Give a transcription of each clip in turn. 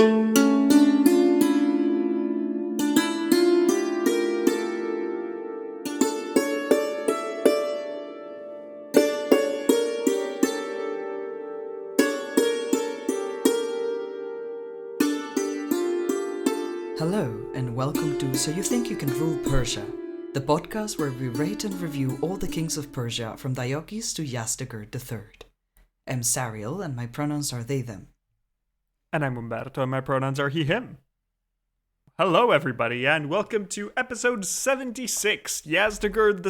Hello, and welcome to So You Think You Can Rule Persia, the podcast where we rate and review all the kings of Persia from Diocles to Yazdegerd III. I'm Sariel, and my pronouns are they, them. And I'm Umberto, and my pronouns are he, him. Hello, everybody, and welcome to episode 76, Yazdegerd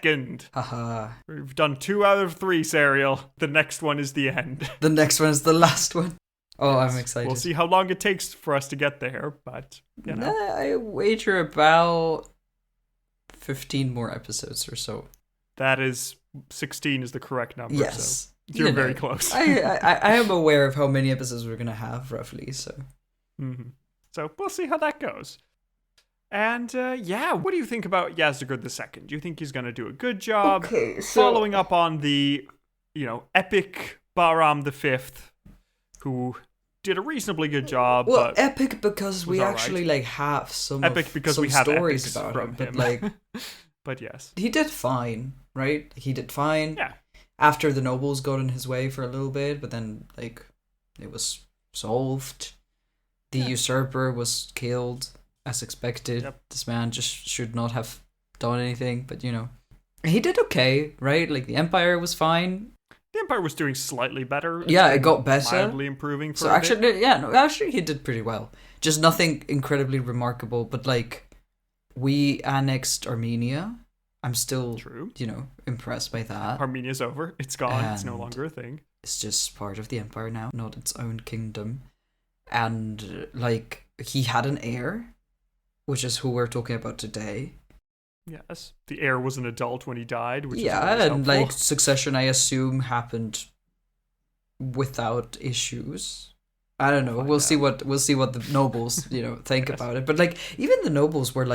II. Haha. We've done 2 out of 3, Sariel. The next one is the end. The next one is the last one. Oh, I'm excited. We'll see how long it takes for us to get there, but, you know. I wager about 15 more episodes or so. That is, 16 is the correct number, yes. So you're very close. I am aware of how many episodes we're going to have, roughly, so. Mm-hmm. So we'll see how that goes. And, what do you think about Yazdegerd II? Do you think he's going to do a good job? Okay, so... Following up on the, epic Bahram V, who did a reasonably good job. Well, but epic because we actually have some stories about him. But but yes, he did fine, right? He did fine. Yeah. After the nobles got in his way for a little bit, but then it was solved. The usurper was killed as expected. Yep. This man just should not have done anything, but he did okay, right? Like the empire was fine. The Empire was doing slightly better. Yeah, it got better. Mildly improving for actually he did pretty well. Just nothing incredibly remarkable, but we annexed Armenia. I'm still, impressed by that. Armenia's over. It's gone. It's no longer a thing. It's just part of the empire now, not its own kingdom. And, he had an heir, which is who we're talking about today. Yes, the heir was an adult when he died, which is and helpful. Succession, I assume, happened without issues. I don't know. We'll see what the nobles think about it. But even the nobles were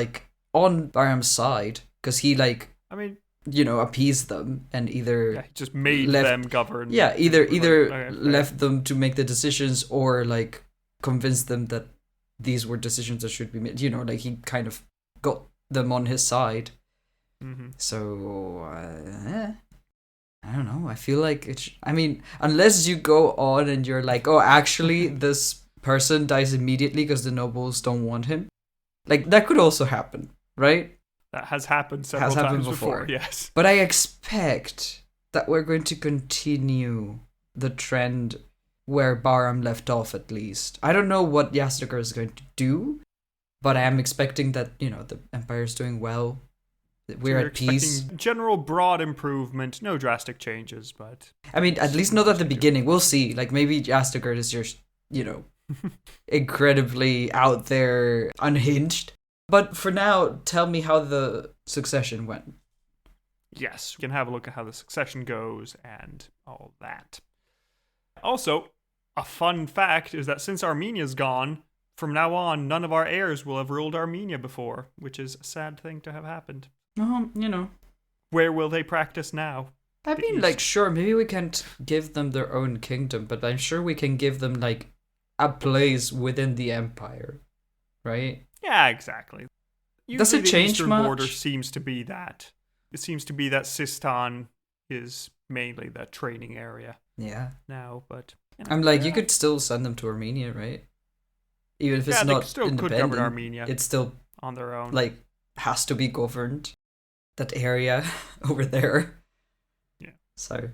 on Bahram's side because he appeased them and either he just made them govern. Yeah, either left them to make the decisions or convinced them that these were decisions that should be made. He kind of got them on his side. Mm-hmm. So I don't know. I feel like unless you go on and you're actually this person dies immediately because the nobles don't want him, that could also happen, right? That has happened several times before. Yes, but I expect that we're going to continue the trend where Bahram left off. At least I don't know what Yazdegerd is going to do. But I am expecting that, the empire is doing well. We're at peace. General broad improvement, no drastic changes, but... at least not at the beginning. We'll see. Maybe Yazdegerd is just, incredibly out there, unhinged. But for now, tell me how the succession went. Yes, we can have a look at how the succession goes and all that. Also, a fun fact is that since Armenia's gone... From now on, none of our heirs will have ruled Armenia before, which is a sad thing to have happened. Where will they practice now? Sure, maybe we can't give them their own kingdom, but I'm sure we can give them, a place within the empire, right? Yeah, exactly. Does it change the Eastern much? border seems to be that. It seems to be that Sistan is mainly the training area. Yeah. Now, but... you could still send them to Armenia, right? Even if it's not still independent, could govern Armenia. It's still on their own. Has to be governed. That area over there. Yeah. So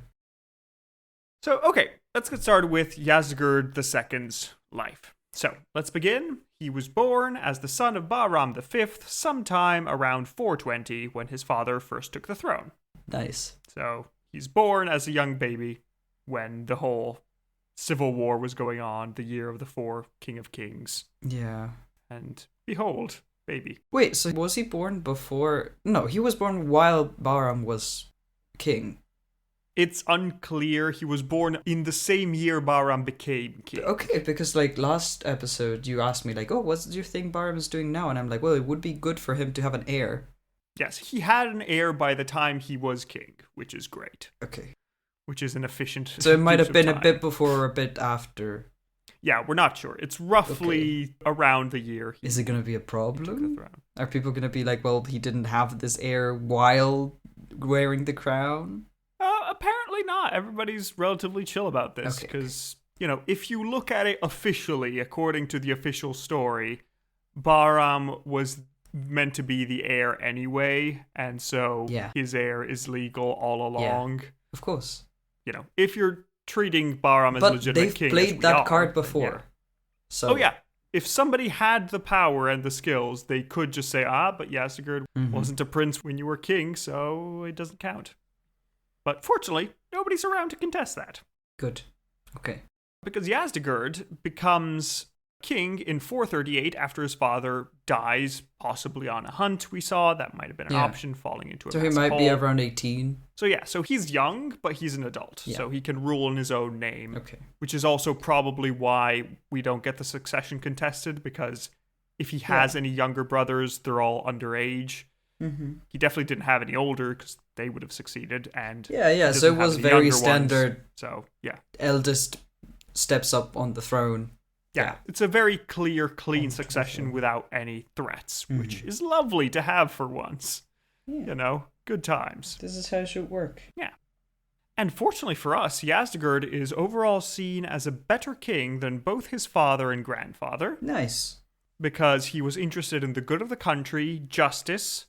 okay, let's get started with Yazdegerd II's life. So let's begin. He was born as the son of Bahram V sometime around 420 when his father first took the throne. Nice. So he's born as a young baby when the whole civil war was going on, the year of the 4 King of Kings. Yeah. And behold, baby. Wait, so was he born before? No, he was born while Bahram was king. It's unclear. He was born in the same year Bahram became king. Okay, because last episode you asked me what do you think Bahram is doing now? And I'm well, it would be good for him to have an heir. Yes, he had an heir by the time he was king, which is great. Okay. Which is an efficient So it might have been time. a bit before or a bit after. Yeah, we're not sure. It's roughly around the year. Is it going to be a problem? Are people going to be like, well, he didn't have this heir while wearing the crown? Apparently not. Everybody's relatively chill about this because, if you look at it officially, according to the official story, Bahram was meant to be the heir anyway, and so his heir is legal all along. Yeah, of course. If you're treating Bahram as legitimate king, they've played that card before. So if somebody had the power and the skills, they could just say, but Yazdegerd wasn't a prince when you were king, so it doesn't count. But fortunately, nobody's around to contest that. Good. Okay. Because Yazdegerd becomes king in 438 after his father dies, possibly on a hunt we saw. That might have been an option, falling into a So he might be around 18. So he's young, but he's an adult. Yeah. So he can rule in his own name. Okay. Which is also probably why we don't get the succession contested, because if he has any younger brothers, they're all underage. Mm-hmm. He definitely didn't have any older because they would have succeeded. And so it was very standard. Ones. So, eldest steps up on the throne. Yeah, it's a very clear, clean succession without any threats, which is lovely to have for once. Yeah. Good times. This is how it should work. Yeah. And fortunately for us, Yazdegerd is overall seen as a better king than both his father and grandfather. Nice. Because he was interested in the good of the country, justice,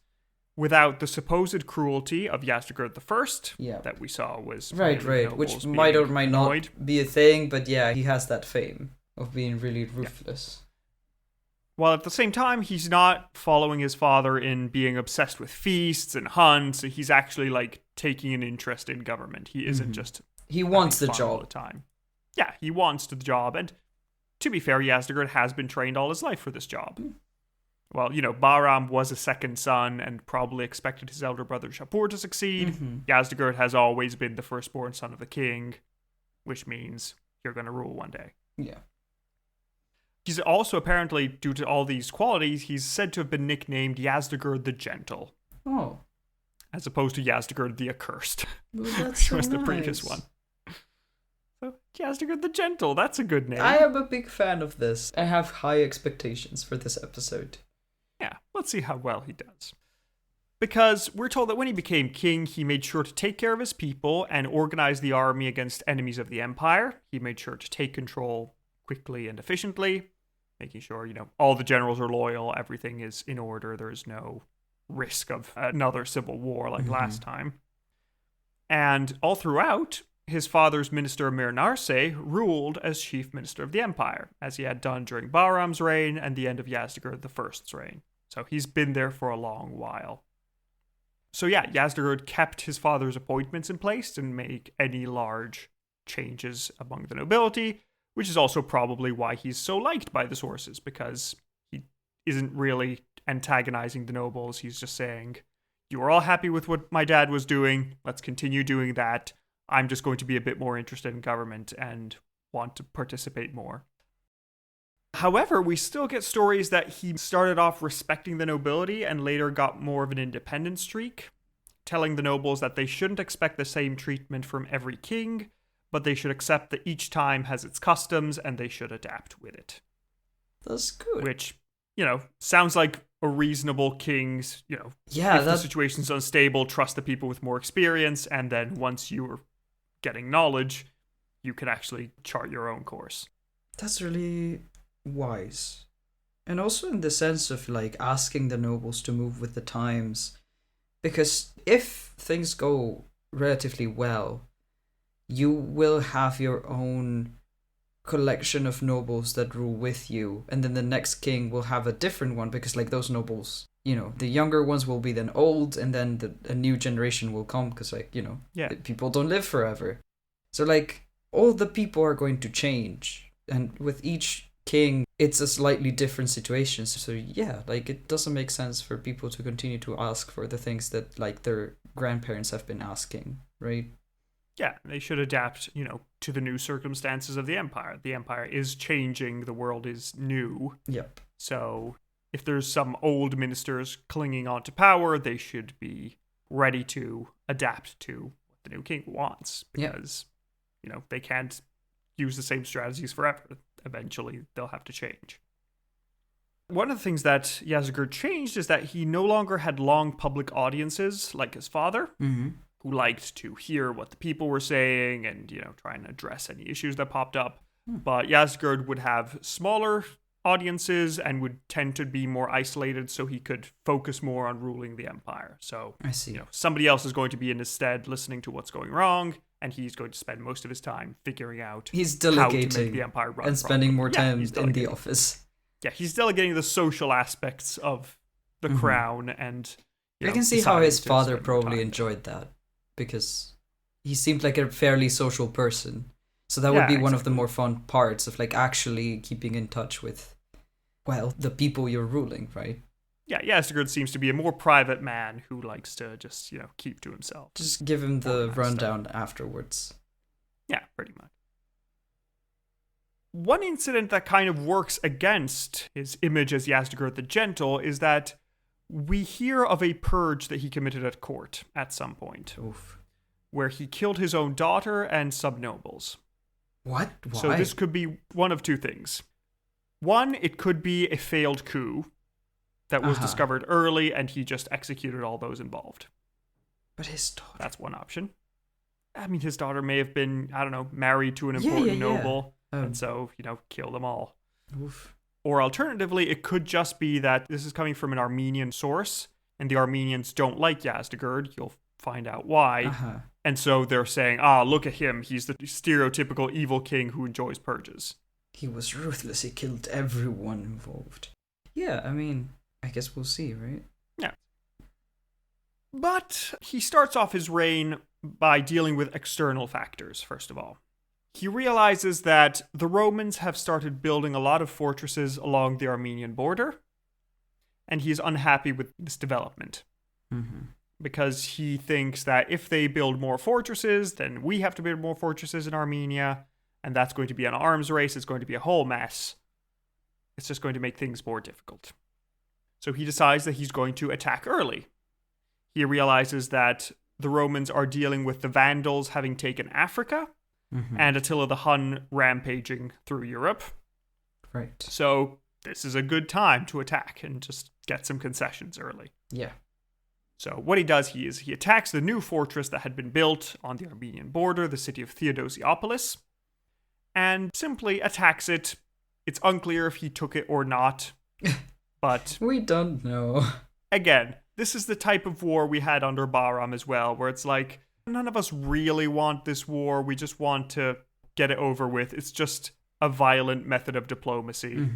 without the supposed cruelty of Yazdegerd I that we saw was... Right, which might or might not be a thing, but he has that fame of being really ruthless. While at the same time, he's not following his father in being obsessed with feasts and hunts. He's actually taking an interest in government. He isn't just... He wants the job. All the time. Yeah, he wants the job. And to be fair, Yazdegerd has been trained all his life for this job. Well, Bahram was a second son and probably expected his elder brother Shapur to succeed. Yazdegerd has always been the firstborn son of the king, which means you're going to rule one day. Yeah. He's also apparently, due to all these qualities, he's said to have been nicknamed Yazdegerd the Gentle. Oh. As opposed to Yazdegerd the Accursed, well, that's which was the previous one. So, Yazdegerd the Gentle, that's a good name. I am a big fan of this. I have high expectations for this episode. Yeah, let's see how well he does. Because we're told that when he became king, he made sure to take care of his people and organize the army against enemies of the empire. He made sure to take control quickly and efficiently, making sure, all the generals are loyal, everything is in order, there's no risk of another civil war like last time. And all throughout, his father's minister Amir Narse ruled as chief minister of the empire, as he had done during Bahram's reign and the end of Yazdegerd I's reign. So he's been there for a long while. So Yazdegerd kept his father's appointments in place and make any large changes among the nobility, which is also probably why he's so liked by the sources, because he isn't really antagonizing the nobles. He's just saying, you are all happy with what my dad was doing. Let's continue doing that. I'm just going to be a bit more interested in government and want to participate more. However, we still get stories that he started off respecting the nobility and later got more of an independent streak, telling the nobles that they shouldn't expect the same treatment from every king, but they should accept that each time has its customs and they should adapt with it. That's good. Which, sounds like a reasonable king's, if the situation's unstable, trust the people with more experience, and then once you're getting knowledge, you can actually chart your own course. That's really wise. And also in the sense of asking the nobles to move with the times. Because if things go relatively well, you will have your own collection of nobles that rule with you, and then the next king will have a different one, because those nobles, the younger ones will be then old, and then a new generation will come, because people don't live forever. So all the people are going to change, and with each king it's a slightly different situation. So it doesn't make sense for people to continue to ask for the things that their grandparents have been asking, right? Yeah, they should adapt, to the new circumstances of the empire. The empire is changing, the world is new. Yep. So if there's some old ministers clinging on to power, they should be ready to adapt to what the new king wants. Because, they can't use the same strategies forever. Eventually, they'll have to change. One of the things that Yazdegerd changed is that he no longer had long public audiences like his father, Mm-hmm. who liked to hear what the people were saying and, try and address any issues that popped up. But Yazdegerd would have smaller audiences and would tend to be more isolated so he could focus more on ruling the empire. So, I see. Somebody else is going to be in his stead listening to what's going wrong, and he's going to spend most of his time figuring out He's how to delegating make the empire run and spending more time he's in the delegating. office. Yeah, he's delegating the social aspects of the crown, and I can see how his deciding to father spend more probably time enjoyed that, because he seemed like a fairly social person. So that would be one of the more fun parts of like actually keeping in touch with, well, the people you're ruling, right? Yeah, Yazdegerd seems to be a more private man who likes to just, keep to himself. Just give him the Organized rundown afterwards. Yeah, pretty much. One incident that kind of works against his image as Yazdegerd the Gentle is that we hear of a purge that he committed at court at some point, Oof. where he killed his own daughter and sub-nobles. What? Why? So this could be one of two things. One, it could be a failed coup that was discovered early and he just executed all those involved. But his daughter... That's one option. I mean, his daughter may have been, I don't know, married to an important noble, and so, kill them all. Oof. Or alternatively, it could just be that this is coming from an Armenian source, and the Armenians don't like Yazdegerd. You'll find out why. And so they're saying, look at him. He's the stereotypical evil king who enjoys purges. He was ruthless. He killed everyone involved. Yeah, I mean, I guess we'll see, right? Yeah. But he starts off his reign by dealing with external factors, first of all. He realizes that the Romans have started building a lot of fortresses along the Armenian border, and he's unhappy with this development. Because he thinks that if they build more fortresses, then we have to build more fortresses in Armenia, and that's going to be an arms race. It's going to be a whole mess. It's just going to make things more difficult. So he decides that he's going to attack early. He realizes that the Romans are dealing with the Vandals having taken Africa, and Attila the Hun rampaging through Europe. Right. So this is a good time to attack and just get some concessions early. Yeah. So what he does, he attacks the new fortress that had been built on the Armenian border, the city of Theodosiopolis, and simply attacks it. It's unclear if he took it or not, but... we don't know. Again, this is the type of war we had under Bahram as well, where it's like, none of us really want this war, we just want to get it over with. It's just a violent method of diplomacy,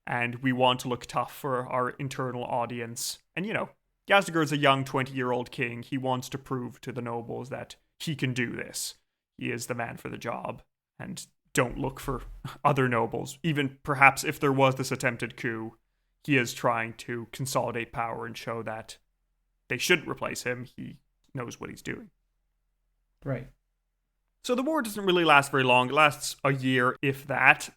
and we want to look tough for our internal audience. And Yazdegerd's a young 20-year-old king. He wants to prove to the nobles that he can do this. He is the man for the job. And don't look for other nobles. Even perhaps if there was this attempted coup, he is trying to consolidate power and show that they shouldn't replace him. He knows what he's doing. Right. So the war doesn't really last very long. It lasts a year, if that.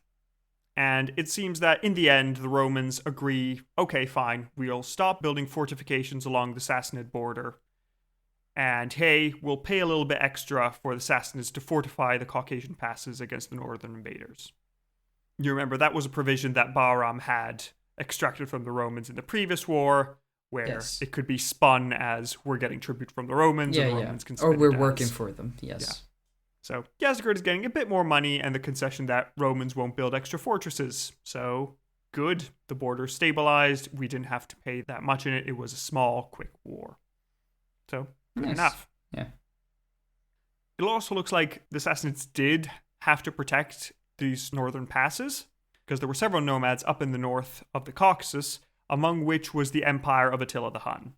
And it seems that in the end, the Romans agree, okay, fine, we'll stop building fortifications along the Sassanid border. And hey, we'll pay a little bit extra for the Sassanids to fortify the Caucasian passes against the northern invaders. You remember, that was a provision that Bahram had extracted from the Romans in the previous war, where it could be spun as we're getting tribute from the Romans, and the Romans can spin or we're it working as, for them, yes. Yeah. So Yazdegerd is getting a bit more money and the concession that Romans won't build extra fortresses. So good, the border stabilized, we didn't have to pay that much in it, it was a small, quick war. So, good enough. Yeah. It also looks like the Sassanids did have to protect these northern passes, because there were several nomads up in the north of the Caucasus, among which was the empire of Attila the Hun.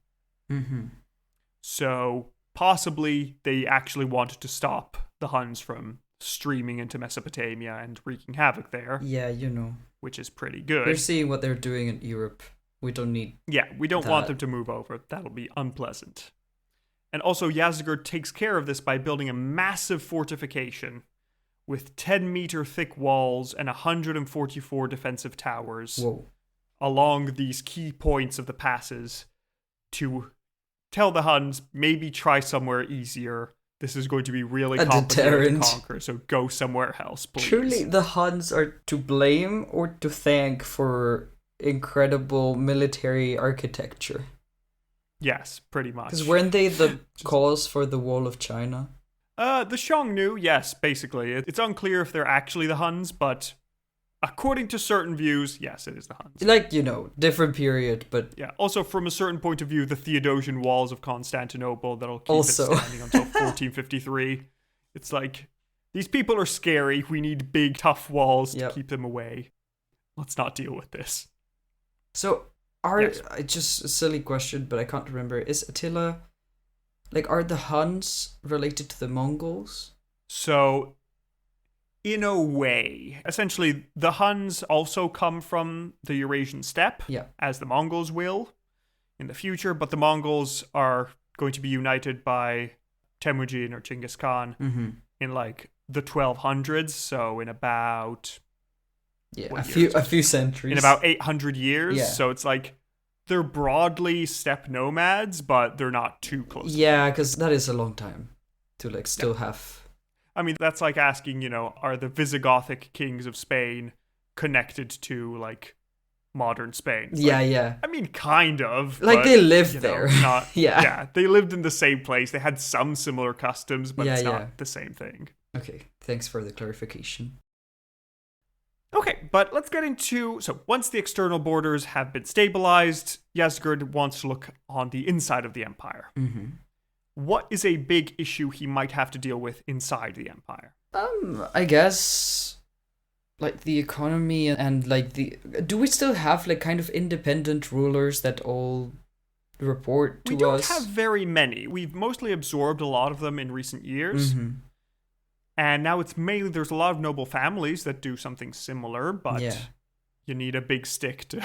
So possibly they actually wanted to stop the Huns from streaming into Mesopotamia and wreaking havoc there. Yeah, which is pretty good. We're seeing what they're doing in Europe. We don't need... Yeah, we don't want them to move over. That'll be unpleasant. And also, Yazdegerd takes care of this by building a massive fortification with 10-meter thick walls and 144 defensive towers along these key points of the passes to tell the Huns, maybe try somewhere easier. this is going to be really A complicated deterrent. to conquer, so go somewhere else, please. Truly, the Huns are to blame or to thank for incredible military architecture. Yes, pretty much. Because weren't they the cause for the Wall of China? The Xiongnu, yes, basically. It's unclear if they're actually the Huns, but according to certain views, yes, it is the Huns. Like, different period, but... Yeah, also from a certain point of view, the Theodosian walls of Constantinople that'll keep Also. it standing until 1453. It's like, these people are scary. We need big, tough walls to keep them away. Let's not deal with this. So, just a silly question, but I can't remember. Is Attila... are the Huns related to the Mongols? So, in a way, essentially, the Huns also come from the Eurasian steppe, as the Mongols will in the future, but the Mongols are going to be united by Temujin or Genghis Khan in the 1200s, so in about a few centuries. In about 800 years. Yeah. So it's they're broadly steppe nomads, but they're not too close. Yeah, because that is a long time to still have. I mean, that's like asking, are the Visigothic kings of Spain connected to modern Spain? It's yeah. I mean, kind of. But, they lived there. Not, yeah, they lived in the same place. They had some similar customs, but it's not the same thing. Okay, thanks for the clarification. Okay, but let's get into... So, once the external borders have been stabilized, Yazdegerd wants to look on the inside of the empire. Mm-hmm. What is a big issue he might have to deal with inside the empire? I guess... the economy and the... Do we still have kind of independent rulers that all report to us? We don't have very many. We've mostly absorbed a lot of them in recent years. Mm-hmm. And now it's mainly, there's a lot of noble families that do something similar, but you need a big stick to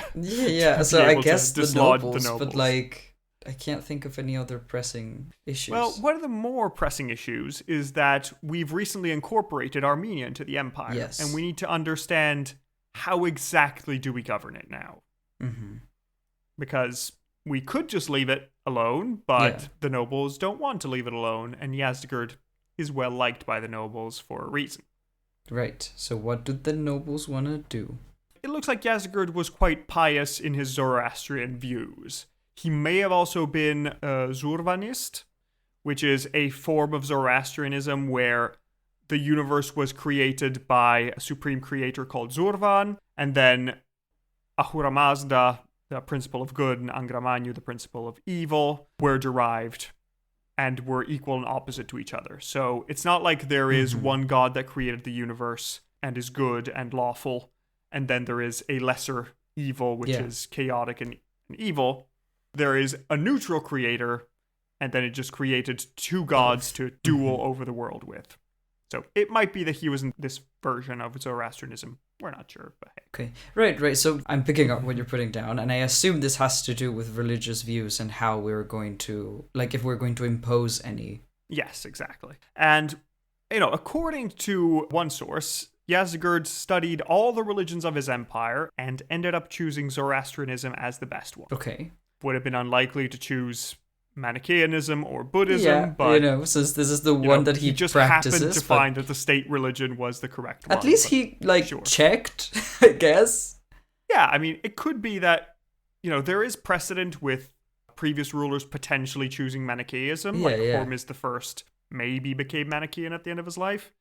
so I guess to the nobles, but I can't think of any other pressing issues. Well, one of the more pressing issues is that we've recently incorporated Armenia into the empire. Yes. And we need to understand how exactly do we govern it now. Mm-hmm. Because we could just leave it alone, but the nobles don't want to leave it alone, and Yazdegerd is well liked by the nobles for a reason. Right. So what did the nobles want to do? It looks like Yazdegerd was quite pious in his Zoroastrian views. He may have also been a Zurvanist, which is a form of Zoroastrianism where the universe was created by a supreme creator called Zurvan, and then Ahura Mazda, the principle of good, and Angra Mainyu, the principle of evil, were derived and were equal and opposite to each other. So it's not like there is one god that created the universe and is good and lawful, and then there is a lesser evil, which is chaotic and evil. There is a neutral creator, and then it just created two gods to duel over the world with. So it might be that he was in this version of Zoroastrianism. We're not sure, but hey. Okay. Right. So I'm picking up what you're putting down, and I assume this has to do with religious views and how we're going to, if we're going to impose any. Yes, exactly. And, according to one source, Yazdegerd studied all the religions of his empire and ended up choosing Zoroastrianism as the best one. Okay. Would have been unlikely to choose Manichaeanism or Buddhism, but since this is the one that he just practices, happened to find that the state religion was the correct one. At least he checked, I guess. Yeah, I mean, it could be that there is precedent with previous rulers potentially choosing Manichaeism. Hormizd I maybe became Manichaean at the end of his life,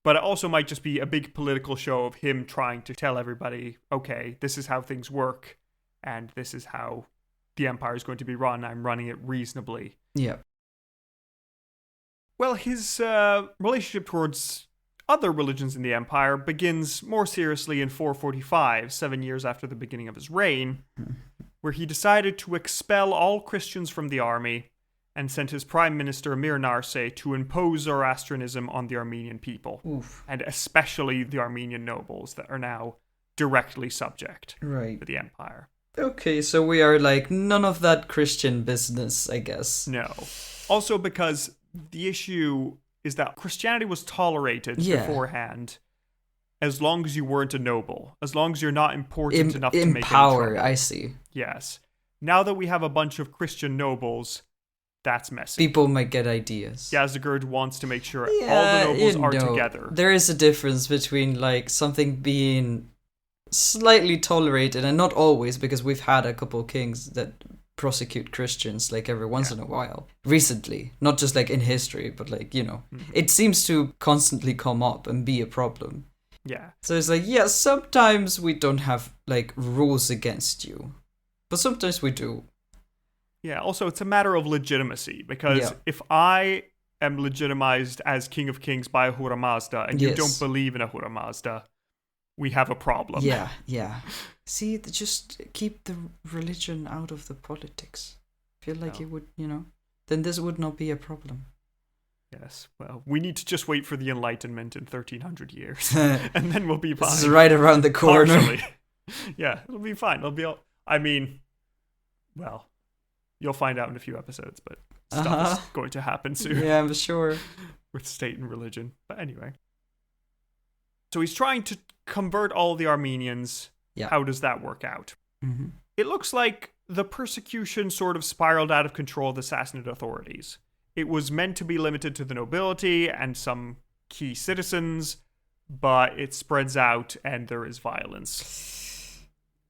but it also might just be a big political show of him trying to tell everybody, okay, this is how things work, and this is how the empire is going to be run. I'm running it reasonably. Yeah. Well, his relationship towards other religions in the empire begins more seriously in 445, 7 years after the beginning of his reign, where he decided to expel all Christians from the army and sent his prime minister Mir Narseh to impose Zoroastrianism on the Armenian people, and especially the Armenian nobles that are now directly subject to the empire. Okay, so we are none of that Christian business, I guess. No. Also because the issue is that Christianity was tolerated beforehand as long as you weren't a noble, as long as you're not important enough to make power, any trouble. I see. Yes. Now that we have a bunch of Christian nobles, that's messy. People might get ideas. Yazdegerd wants to make sure all the nobles are together. There is a difference between like something being slightly tolerated, and not always, because we've had a couple of kings that prosecute Christians like every once in a while. Recently, not just like in history, but like, it seems to constantly come up and be a problem. Yeah. So it's like, yeah, sometimes we don't have like rules against you, but sometimes we do. Yeah, also it's a matter of legitimacy, because if I am legitimized as King of Kings by Ahura Mazda and you don't believe in Ahura Mazda, we have a problem. Yeah. See, just keep the religion out of the politics. I feel like it would, then this would not be a problem. Yes, well, we need to just wait for the Enlightenment in 1300 years, and then we'll be fine. This is right around the corner. Partially. Yeah, it'll be fine. It'll be all... I mean, well, you'll find out in a few episodes, but stuff is going to happen soon. Yeah, I'm sure. With state and religion. But anyway. So he's trying to convert all the Armenians. Yeah. How does that work out? Mm-hmm. It looks like the persecution sort of spiraled out of control of the Sassanid authorities. It was meant to be limited to the nobility and some key citizens, but it spreads out and there is violence.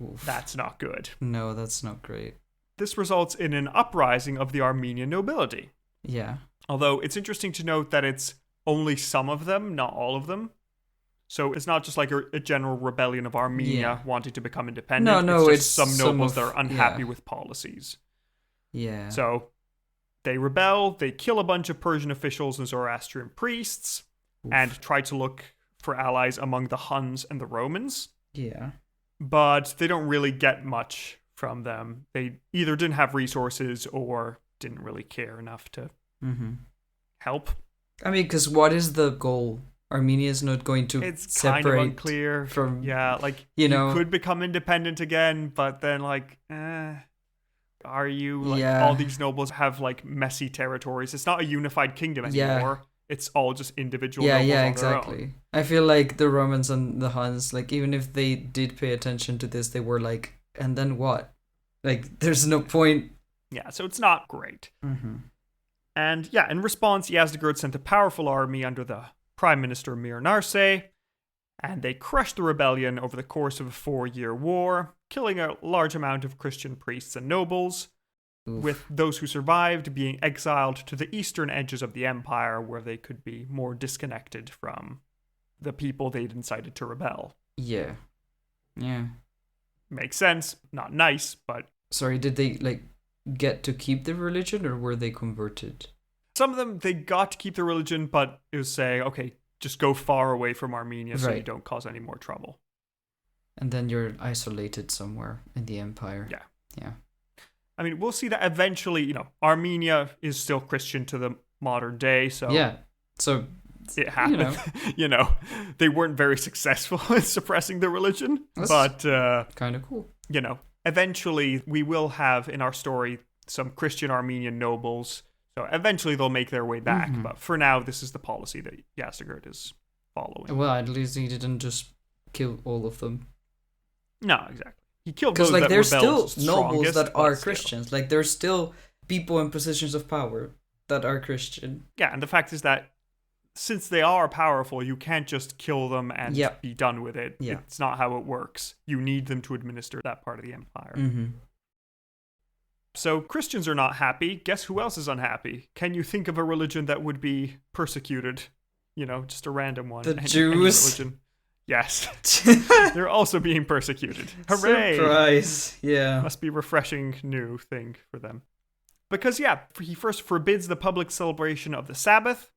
Oof. That's not good. No, that's not great. This results in an uprising of the Armenian nobility. Yeah. Although it's interesting to note that it's only some of them, not all of them. So it's not just like a general rebellion of Armenia wanting to become independent. No, it's just some nobles that are unhappy yeah. with policies. Yeah. So they rebel, they kill a bunch of Persian officials and Zoroastrian priests, and try to look for allies among the Huns and the Romans. Yeah. But they don't really get much from them. They either didn't have resources or didn't really care enough to help. I mean, because what is the goal? Armenia is not going to it's separate kind of unclear from... Yeah, like, you could become independent again, but then, like, are you? Like, all these nobles have, like, messy territories. It's not a unified kingdom anymore. It's all just individual nobles on exactly. their own. I feel like the Romans and the Huns, like, even if they did pay attention to this, they were like, and then what? Like, there's no point. Yeah, so it's not great. Mm-hmm. And, yeah, in response, Yazdegerd sent a powerful army under the Prime Minister Mir Narseh, and they crushed the rebellion over the course of a 4-year war, killing a large amount of Christian priests and nobles, with those who survived being exiled to the eastern edges of the empire, where they could be more disconnected from the people they'd incited to rebel. Yeah. Makes sense. Not nice, but... Sorry, did they, like, get to keep the religion, or were they converted? Some of them, they got to keep their religion, but it was saying, okay, just go far away from Armenia so you don't cause any more trouble. And then you're isolated somewhere in the empire. Yeah. I mean, we'll see that eventually, Armenia is still Christian to the modern day, so... Yeah, so... It happened. They weren't very successful in suppressing their religion, but... kind of cool. Eventually we will have, in our story, some Christian Armenian nobles. So eventually they'll make their way back, but for now, this is the policy that Yazdegerd is following. Well, at least he didn't just kill all of them. No, exactly. He killed those that there's still nobles that are Christians. Like, there's still people in positions of power that are Christian. Yeah, and the fact is that since they are powerful, you can't just kill them and be done with it. Yeah. It's not how it works. You need them to administer that part of the empire. Mm-hmm. So Christians are not happy. Guess who else is unhappy? Can you think of a religion that would be persecuted? Just a random one. The Jews. Religion. Yes. They're also being persecuted. Hooray! Surprise. Yeah. Must be a refreshing new thing for them. Because, he first forbids the public celebration of the Sabbath,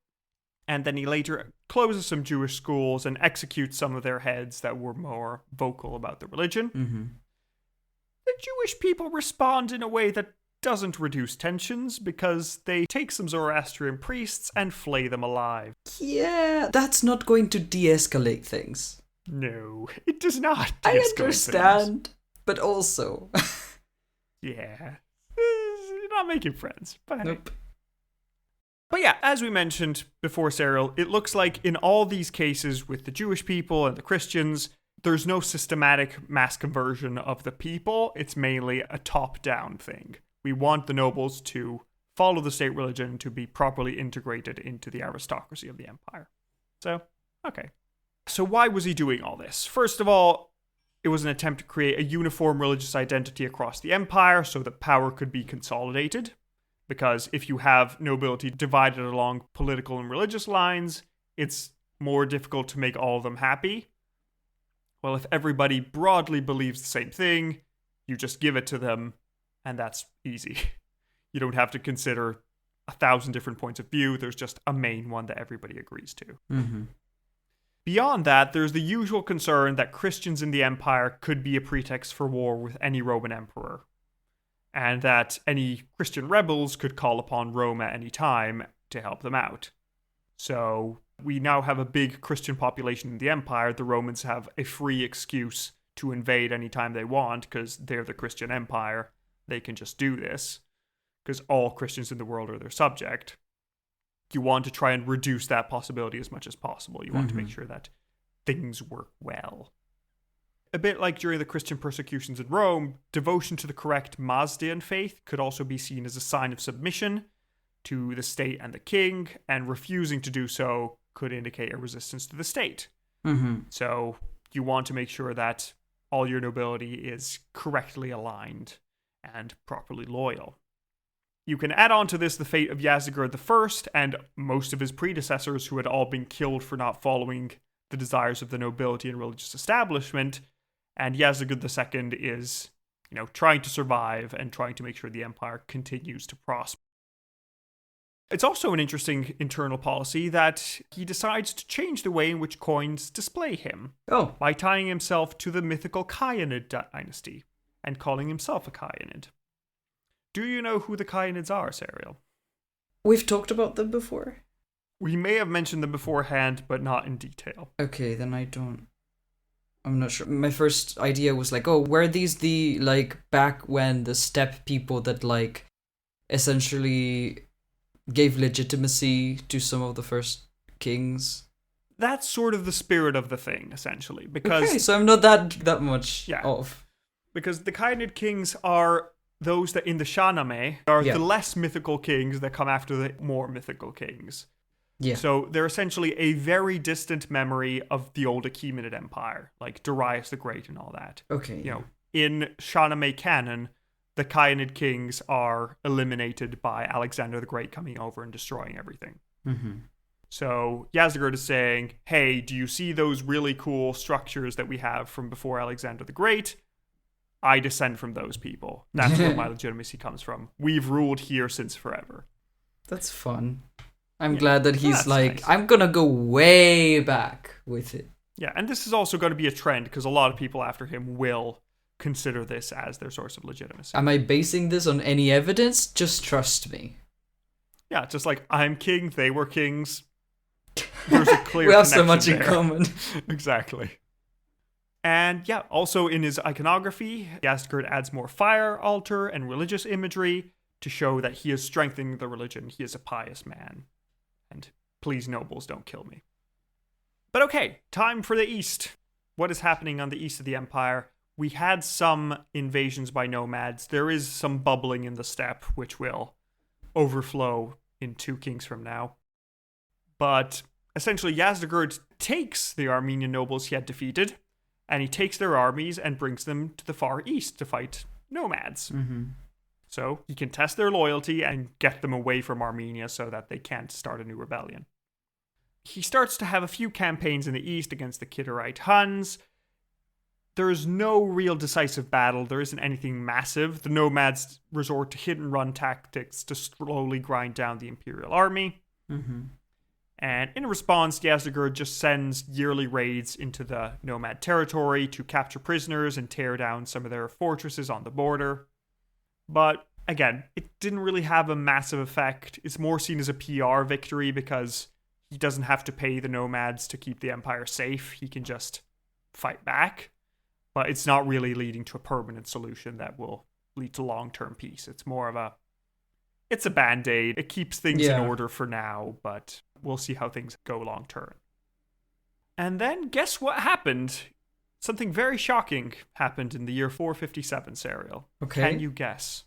and then he later closes some Jewish schools and executes some of their heads that were more vocal about the religion. Mm-hmm. The Jewish people respond in a way that doesn't reduce tensions, because they take some Zoroastrian priests and flay them alive. Yeah, that's not going to de-escalate things. No, it does not. I understand, but also... Yeah. You're not making friends. But nope. But yeah, as we mentioned before, Cyril, it looks like in all these cases with the Jewish people and the Christians, there's no systematic mass conversion of the people. It's mainly a top-down thing. We want the nobles to follow the state religion to be properly integrated into the aristocracy of the empire. So, okay. So why was he doing all this? First of all, it was an attempt to create a uniform religious identity across the empire so that power could be consolidated. Because if you have nobility divided along political and religious lines, it's more difficult to make all of them happy. Well, if everybody broadly believes the same thing, you just give it to them, and that's easy. You don't have to consider 1,000 different points of view. There's just a main one that everybody agrees to. Mm-hmm. Beyond that, there's the usual concern that Christians in the empire could be a pretext for war with any Roman emperor, and that any Christian rebels could call upon Rome at any time to help them out. So we now have a big Christian population in the empire. The Romans have a free excuse to invade anytime they want because they're the Christian empire. They can just do this because all Christians in the world are their subject. You want to try and reduce that possibility as much as possible. You want to make sure that things work well. A bit like during the Christian persecutions in Rome, devotion to the correct Mazdaean faith could also be seen as a sign of submission to the state and the king, and refusing to do so could indicate a resistance to the state. Mm-hmm. So you want to make sure that all your nobility is correctly aligned and properly loyal. You can add on to this the fate of Yazdegerd I and most of his predecessors who had all been killed for not following the desires of the nobility and religious establishment, and Yazdegerd II is, trying to survive and trying to make sure the empire continues to prosper. It's also an interesting internal policy that he decides to change the way in which coins display him by tying himself to the mythical Khayanid dynasty and calling himself a Khayanid. Do you know who the Khayyanids are, Serial? We've talked about them before. We may have mentioned them beforehand, but not in detail. Okay, then I'm not sure. My first idea was were these the, back when the steppe people that, essentially gave legitimacy to some of the first kings? That's sort of the spirit of the thing, essentially. Because, okay, so I'm not that much off. Because the Khayanid kings are those that in the Shahnameh are the less mythical kings that come after the more mythical kings. Yeah. So they're essentially a very distant memory of the old Achaemenid Empire, like Darius the Great and all that. Okay. In Shahnameh canon, the Khayanid kings are eliminated by Alexander the Great coming over and destroying everything. Mm-hmm. So Yazdegerd is saying, hey, do you see those really cool structures that we have from before Alexander the Great? I descend from those people. That's where my legitimacy comes from. We've ruled here since forever. That's fun. I'm glad that he's nice. I'm gonna go way back with it. Yeah, and this is also going to be a trend because a lot of people after him will consider this as their source of legitimacy. Am I basing this on any evidence? Just trust me. Yeah, just like I'm king, they were kings. There's a clear we have so connection much in there. common. Exactly. And yeah, also in his iconography, Yazdegerd adds more fire altar and religious imagery to show that he is strengthening the religion. He is a pious man. And please, nobles, don't kill me. But okay, time for the east. What is happening on the east of the empire? We had some invasions by nomads. There is some bubbling in the steppe, which will overflow in 2 kings from now. But essentially, Yazdegerd takes the Armenian nobles he had defeated, and he takes their armies and brings them to the far east to fight nomads. Mm-hmm. So he can test their loyalty and get them away from Armenia so that they can't start a new rebellion. He starts to have a few campaigns in the east against the Kitterite Huns. There is no real decisive battle. There isn't anything massive. The nomads resort to hit-and-run tactics to slowly grind down the imperial army. Mm-hmm. And in response, Yazdegerd just sends yearly raids into the nomad territory to capture prisoners and tear down some of their fortresses on the border. But again, it didn't really have a massive effect. It's more seen as a PR victory because he doesn't have to pay the nomads to keep the empire safe. He can just fight back. But it's not really leading to a permanent solution that will lead to long-term peace. It's more of it's a band-aid. It keeps things in order for now, but we'll see how things go long-term. And then guess what happened? Something very shocking happened in the year 457, Serial. Okay. Can you guess?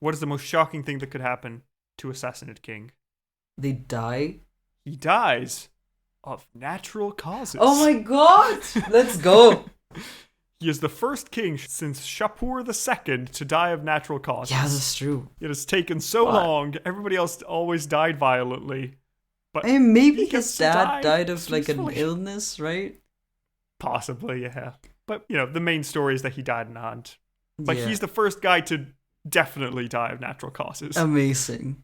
What is the most shocking thing that could happen to assassinate king. They die? He dies of natural causes. Oh my god! Let's go! He is the first king since Shapur II to die of natural causes. Yeah, that's true. It has taken so long. Everybody else always died violently. But I mean, maybe he his gets to dad die died of like an peacefully. illness, right? Possibly, yeah. But, the main story is that he died in a hunt. But Yeah. he's the first guy to definitely die of natural causes. Amazing.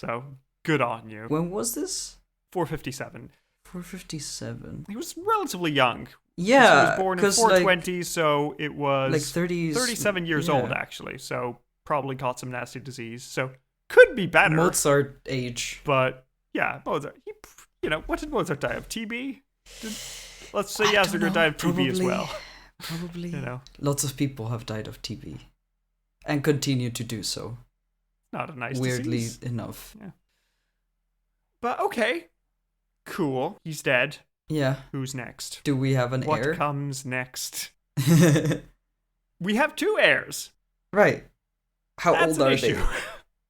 So, good on you. When was this? 457. 457. He was relatively young. Yeah, He was born in 'cause, 420, so it was like 30s. 37 years yeah. old, actually. So, probably caught some nasty disease. So, could be better. Mozart age. But, yeah, Mozart. What did Mozart die of? TB? Let's say I don't Yazdegerd know, died of TB as probably. well. Probably. Lots Lots of people have died of TB. And continue to do so. not a nice Weirdly disease. enough. But, okay. Cool. He's dead. Yeah. Who's next? Do we have an What heir? comes next? We have 2 heirs. Right. How That's old an are issue.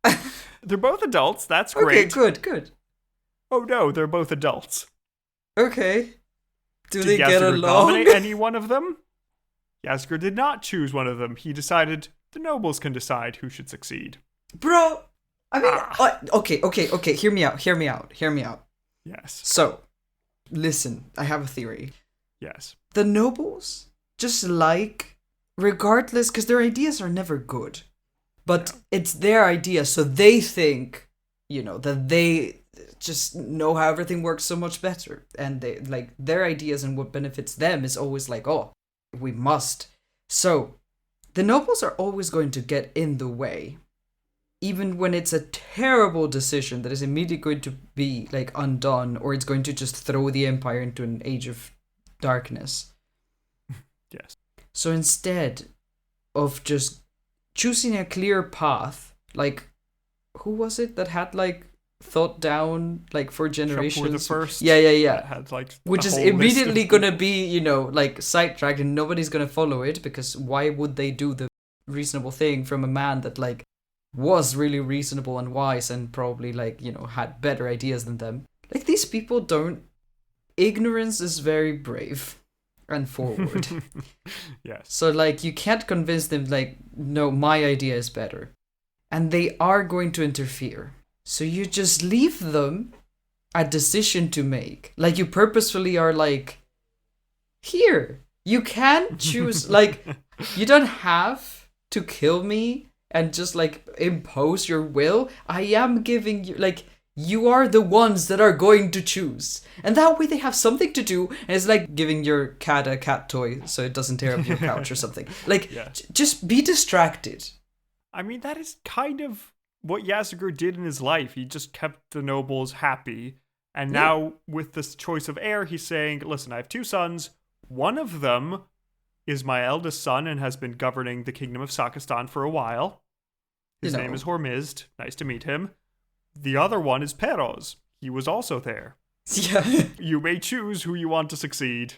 they? They're both adults. That's Okay, great. good. Oh no, they're both adults. Okay. Do Did they get Yazdegerd along? nominate any one of them? Yazdegerd did not choose one of them. He decided the nobles can decide who should succeed. Bro, I mean, okay, hear me out. Yes. So, listen, I have a theory. Yes. The nobles just regardless, because their ideas are never good, but it's their idea, so they think, that they just know how everything works so much better, and they like their ideas and what benefits them is always like, oh, we must. So, the nobles are always going to get in the way, even when it's a terrible decision that is immediately going to be like undone, or it's going to just throw the empire into an age of darkness. Yes. So instead of just choosing a clear path, like, who was it that had like thought down like for generations? Shapur the First. Yeah. Had like Which a is whole list immediately of- gonna be, like sidetracked, and nobody's gonna follow it, because why would they do the reasonable thing from a man that like was really reasonable and wise and probably like, had better ideas than them? Like, these people don't. Ignorance is very brave and forward. Yes. So like, you can't convince them like, no, my idea is better. And they are going to interfere. So you just leave them a decision to make. Like, you purposefully are like, here, you can choose. Like, you don't have to kill me and just like impose your will. I am giving you, like, you are the ones that are going to choose. And that way they have something to do. And it's like giving your cat a cat toy so it doesn't tear up your couch or something. Like, Yeah. just be distracted. I mean, that is kind of what Yazdegerd did in his life. He just kept the nobles happy. And now, with this choice of heir, he's saying, listen, I have 2 sons. One of them is my eldest son and has been governing the kingdom of Sakistan for a while. His name is Hormizd. Nice to meet him. The other one is Peroz. He was also there. Yeah. You may choose who you want to succeed.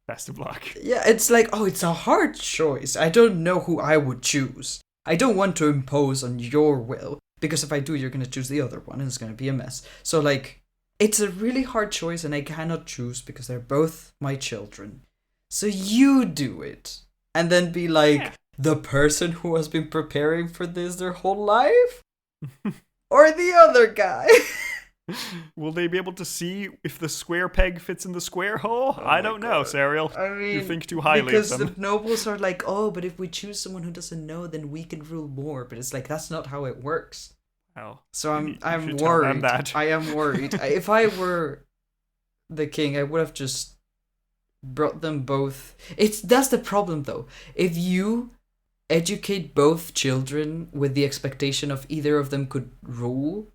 Best of luck. Yeah, it's like, oh, it's a hard choice. I don't know who I would choose. I don't want to impose on your will, because if I do, you're going to choose the other one, and it's going to be a mess. So, like, it's a really hard choice, and I cannot choose because they're both my children. So you do it. And then be like, the person who has been preparing for this their whole life? Or the other guy? Will they be able to see if the square peg fits in the square hole? I don't know, Serial. I mean, You think too highly of because them. the nobles are like, oh, but if we choose someone who doesn't know, then we can rule more. But it's like, that's not how it works. Well, So you I'm should tell them worried. that. I am worried. If I were the king, I would have just brought them both. That's the problem, though. If you educate both children with the expectation of either of them could rule,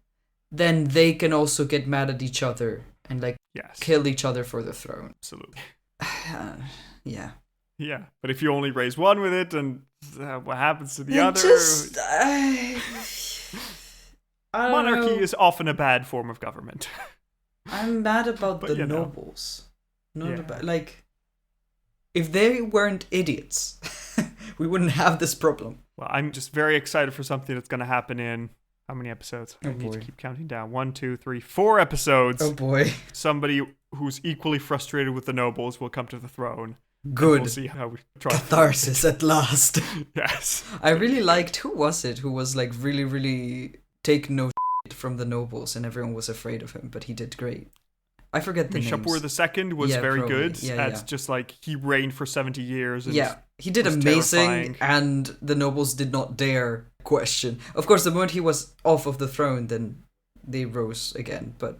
then they can also get mad at each other and like Yes. kill each other for the throne. Absolutely. Yeah. Yeah, but if you only raise one with it, and what happens to the It other? just, I don't Monarchy know. is often a bad form of government. I'm mad about But, the you know. nobles. Not Yeah. about, like, if they weren't idiots, we wouldn't have this problem. Well, I'm just very excited for something that's going to happen in How many episodes? Oh, I need boy. to keep counting down. 1, 2, 3, 4 episodes. Oh boy. Somebody who's equally frustrated with the nobles will come to the throne. Good. We'll see how we try. Catharsis at last. Yes. I really liked, who was it who was like really, really take no shit from the nobles and everyone was afraid of him, but he did great. I forget the names. Shapur II was very probably. good. Yeah, It's just like he reigned for 70 years. And yeah, he did was amazing, terrifying. and the nobles did not dare question. Of course, the moment he was off of the throne, then they rose again. But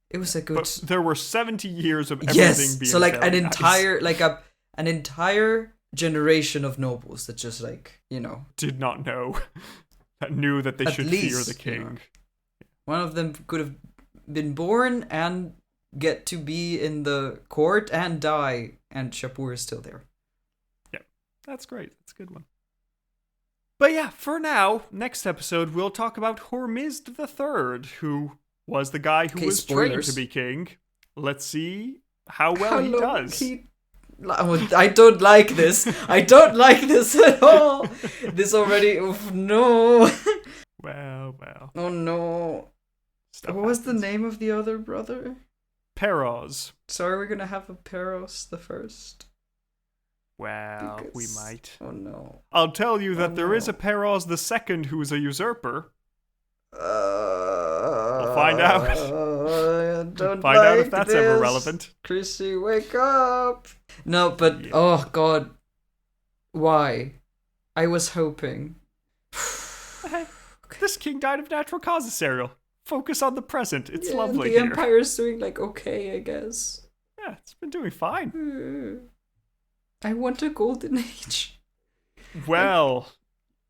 it was a good. But there were 70 years of everything Yes, being so like very an nice. entire an entire generation of nobles that just like Did not know. That knew that they At should least, fear the king. one of them could have been born and get to be in the court and die, and Shapur is still there. That's great. That's a good one. But yeah, for now, next episode we'll talk about Hormizd III, who was the guy who Okay, was trained spoilers. to be king. Let's see how well he does. I don't like this. I don't like this at all. This already. Oof, no. Well. Oh no. Stuff What was the happens. name of the other brother? Peroz. So are we gonna have a Peros the first? Well, we Because- might. Oh no. I'll tell you that Oh, there is no. a Peroz II who is a usurper. We'll find out. Don't Find out if like that's ever this. relevant. Chrissy, wake up! No, but Yeah. oh god, why? I was hoping. Hey, this king died of natural causes, Serial. Focus on the present. It's Yeah, lovely The here. Empire's doing like okay, I guess. Yeah, it's been doing fine. I want a golden age. Well,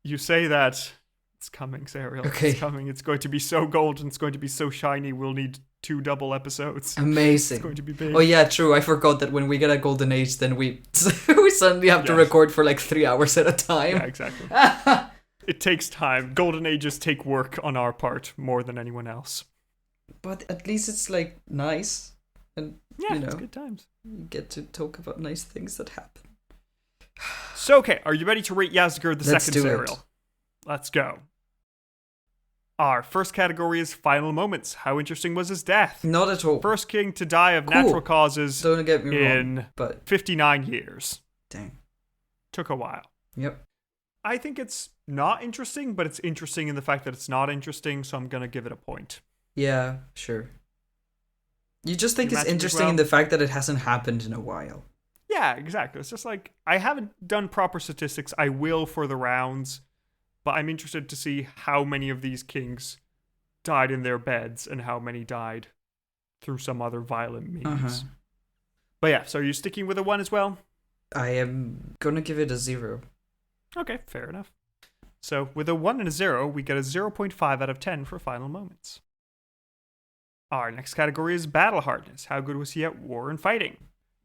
you say that. It's coming, Serial. Okay. It's coming. It's going to be so golden. It's going to be so shiny. We'll need 2 double episodes. Amazing. It's going to be big. Oh yeah, true. I forgot that when we get a golden age, then we we suddenly have to Yes. record for like 3 hours at a time. Yeah, exactly. It takes time. Golden ages take work on our part more than anyone else. But at least it's like nice, and Yeah, you know, it's good times. you get to talk about nice things that happen. So, okay, are you ready to rate Yazdegerd II, Let's do it. Serial? Let's go. Our first category is final moments. How interesting was his death? Not at all. First king to die of Cool. natural causes Don't get me wrong, in but 59 years. dang. Took a while. Yep. I think it's not interesting, but it's interesting in the fact that it's not interesting, so I'm going to give it a point. Yeah, sure. You just think You it's match it as interesting in well? the fact that it hasn't happened in a while. Yeah, exactly. It's just like, I haven't done proper statistics. I will for the rounds, but I'm interested to see how many of these kings died in their beds and how many died through some other violent means. Uh-huh. But yeah, so are you sticking with a 1 as well? I am gonna give it a 0. Okay, fair enough. So with a 1 and a 0, we get a 0.5 out of 10 for final moments. Our next category is battle hardness. How good was he at war and fighting?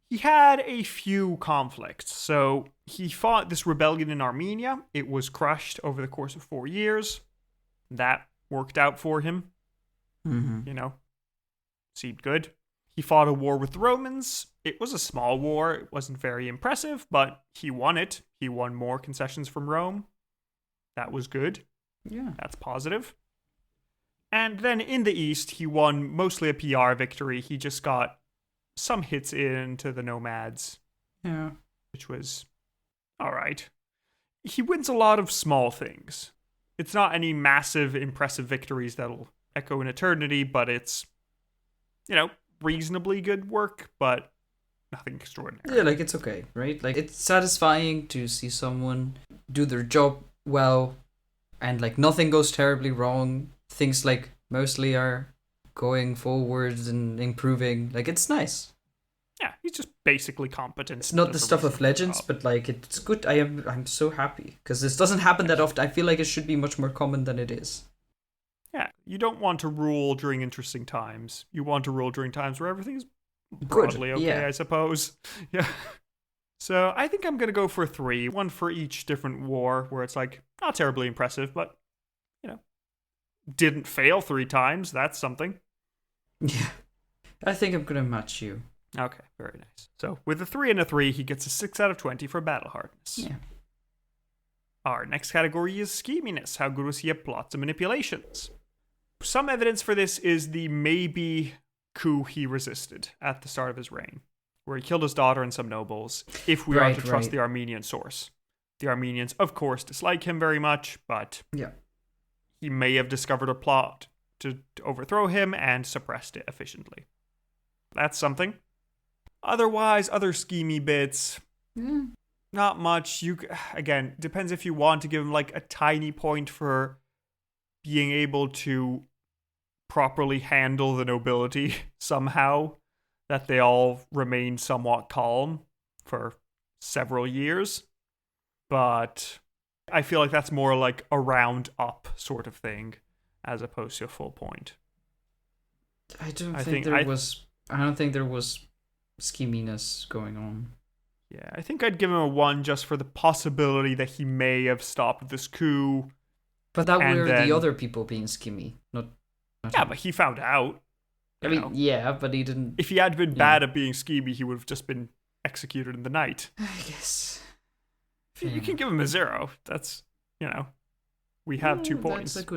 He had a few conflicts. So he fought this rebellion in Armenia. It was crushed over the course of 4 years. That worked out for him. Mm-hmm. You know, seemed good. He fought a war with the Romans. It was a small war. It wasn't very impressive, but he won it. He won more concessions from Rome. That was good. Yeah. That's positive. And then in the East, he won mostly a PR victory. He just got some hits into the nomads, Yeah. which was all right. He wins a lot of small things. It's not any massive, impressive victories that'll echo in eternity, but it's, you know, reasonably good work, but nothing extraordinary. Yeah, like it's okay, right? Like it's satisfying to see someone do their job well and like nothing goes terribly wrong. Things like mostly are going forwards and improving. Like it's nice. Yeah, he's just basically competent. It's not the Does a stuff of reasonable legends, job. but like it's good. I'm so happy because this doesn't happen that often. I feel like it should be much more common than it is. Yeah, you don't want to rule during interesting times. You want to rule during times where everything's Good, broadly okay, yeah. I suppose. Yeah. So I think I'm going to go for 3. 1 for each different war, where it's like, not terribly impressive, but, you know, didn't fail 3 times. That's something. Yeah, I think I'm gonna match you. Okay, very nice. So with a 3 and a 3, he gets a 6 out of 20 for battle hardness. Yeah. Our next category is scheminess. How good was he at plots and manipulations? Some evidence for this is the maybe coup he resisted at the start of his reign, where he killed his daughter and some nobles, if we are to trust the Armenian source. The Armenians, of course, dislike him very much, but he may have discovered a plot to overthrow him and suppressed it efficiently. That's something. Otherwise, other schemy bits, not much. Again, depends if you want to give him like a tiny point for being able to properly handle the nobility somehow, that they all remain somewhat calm for several years. But I feel like that's more like a round up sort of thing as opposed to a full point. I don't think there was scheminess going on. Yeah, I think I'd give him a 1 just for the possibility that he may have stopped this coup. But that were the other people being schemy, not him. But he found out. But he didn't. If he had been bad at being schemy, he would have just been executed in the night. I guess. You can give him a 0. That's, we have 2 points. That's a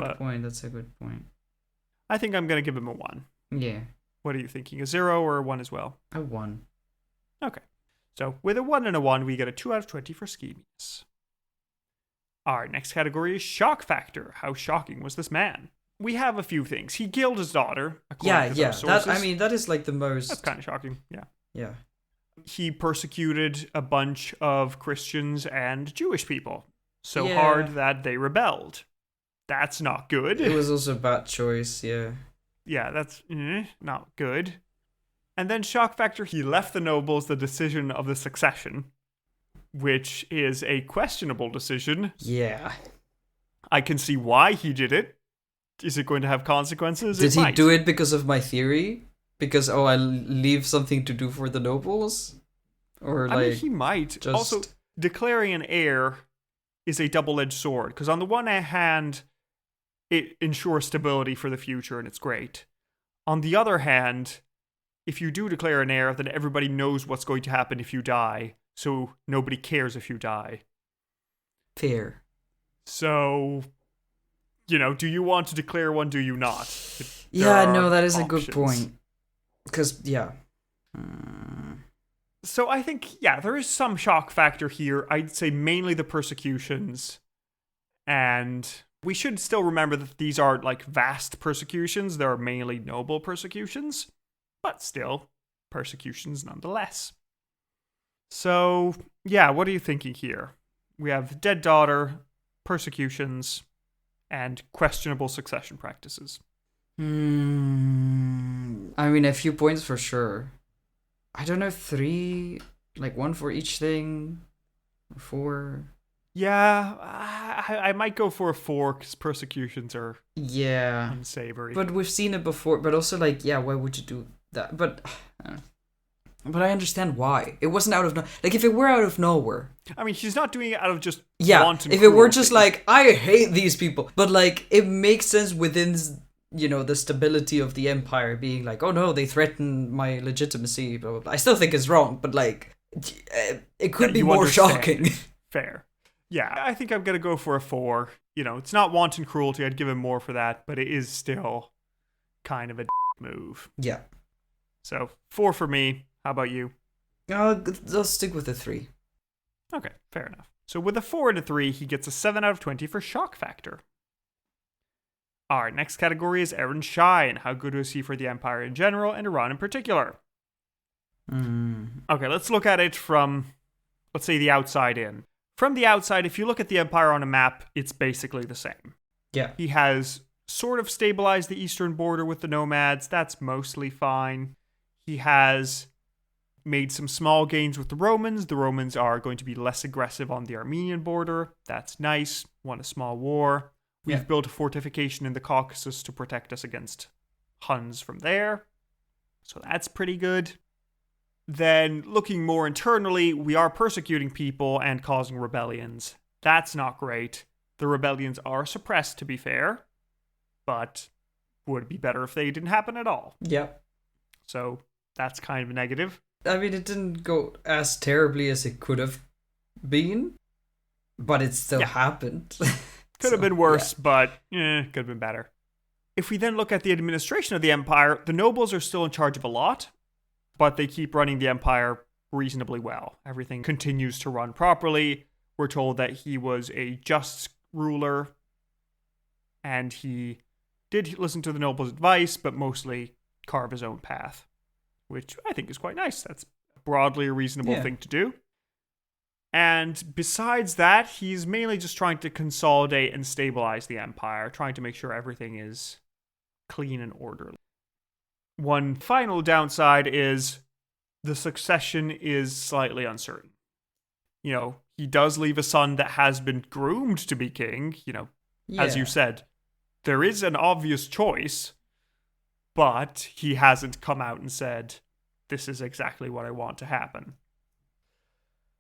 good point. I think I'm going to give him a 1. Yeah. What are you thinking? A 0 or a 1 as well? A 1. Okay. So with a 1 and a 1, we get a 2 out of 20 for scheminess. Our next category is shock factor. How shocking was this man? We have a few things. He killed his daughter. According to those sources. That is like the most. That's kind of shocking. Yeah. Yeah. He persecuted a bunch of Christians and Jewish people so hard that they rebelled. That's not good. It was also a bad choice. Yeah. Yeah, that's not good. And then shock factor, he left the nobles the decision of the succession, which is a questionable decision. Yeah. I can see why he did it. Is it going to have consequences? Did he do it because of my theory? Because, I leave something to do for the nobles? Or I mean, he might. Also, declaring an heir is a double-edged sword. Because on the one hand, it ensures stability for the future, and it's great. On the other hand, if you do declare an heir, then everybody knows what's going to happen if you die. So nobody cares if you die. Fair. So, do you want to declare one? Do you not? That is options. A good point. Because, So I think, there is some shock factor here. I'd say mainly the persecutions. And we should still remember that these are like vast persecutions. They're mainly noble persecutions. But still, persecutions nonetheless. So, what are you thinking here? We have dead daughter, persecutions, and questionable succession practices. I mean, a few points for sure. I don't know, 3, like 1 for each thing, or 4. Yeah, I might go for a 4 because persecutions are unsavory. But we've seen it before. But also, why would you do that? But I understand why. It wasn't out of if it were out of nowhere. I mean, she's not doing it out of just wanton if it were just I hate these people. But it makes sense within the stability of the empire being oh no, they threaten my legitimacy, blah blah blah. I still think it's wrong, but it could be more shocking. Fair. Yeah, I think I'm gonna go for a 4. It's not wanton cruelty. I'd give him more for that, but it is still kind of a move. Yeah. So 4 for me. How about you? I'll stick with a 3. Okay, fair enough. So with a 4 and a 3, he gets a 7 out of 20 for shock factor. Our next category is Aaron Shine. How good was he for the Empire in general and Iran in particular? Okay, let's look at it from, let's say, the outside in. From the outside, if you look at the Empire on a map, it's basically the same. Yeah. He has sort of stabilized the eastern border with the nomads. That's mostly fine. He has made some small gains with the Romans. The Romans are going to be less aggressive on the Armenian border. That's nice. Won a small war. We've built a fortification in the Caucasus to protect us against Huns from there. So that's pretty good. Then, looking more internally, we are persecuting people and causing rebellions. That's not great. The rebellions are suppressed, to be fair. But would be better if they didn't happen at all. Yeah. So, that's kind of negative. I mean, it didn't go as terribly as it could have been. But it still happened. Could have been worse, but could have been better. If we then look at the administration of the empire, the nobles are still in charge of a lot, but they keep running the empire reasonably well. Everything continues to run properly. We're told that he was a just ruler, and he did listen to the nobles' advice, but mostly carve his own path, which I think is quite nice. That's broadly a reasonable thing to do. And besides that, he's mainly just trying to consolidate and stabilize the empire, trying to make sure everything is clean and orderly. One final downside is the succession is slightly uncertain. You know, he does leave a son that has been groomed to be king. You know, as you said, there is an obvious choice, but he hasn't come out and said, this is exactly what I want to happen.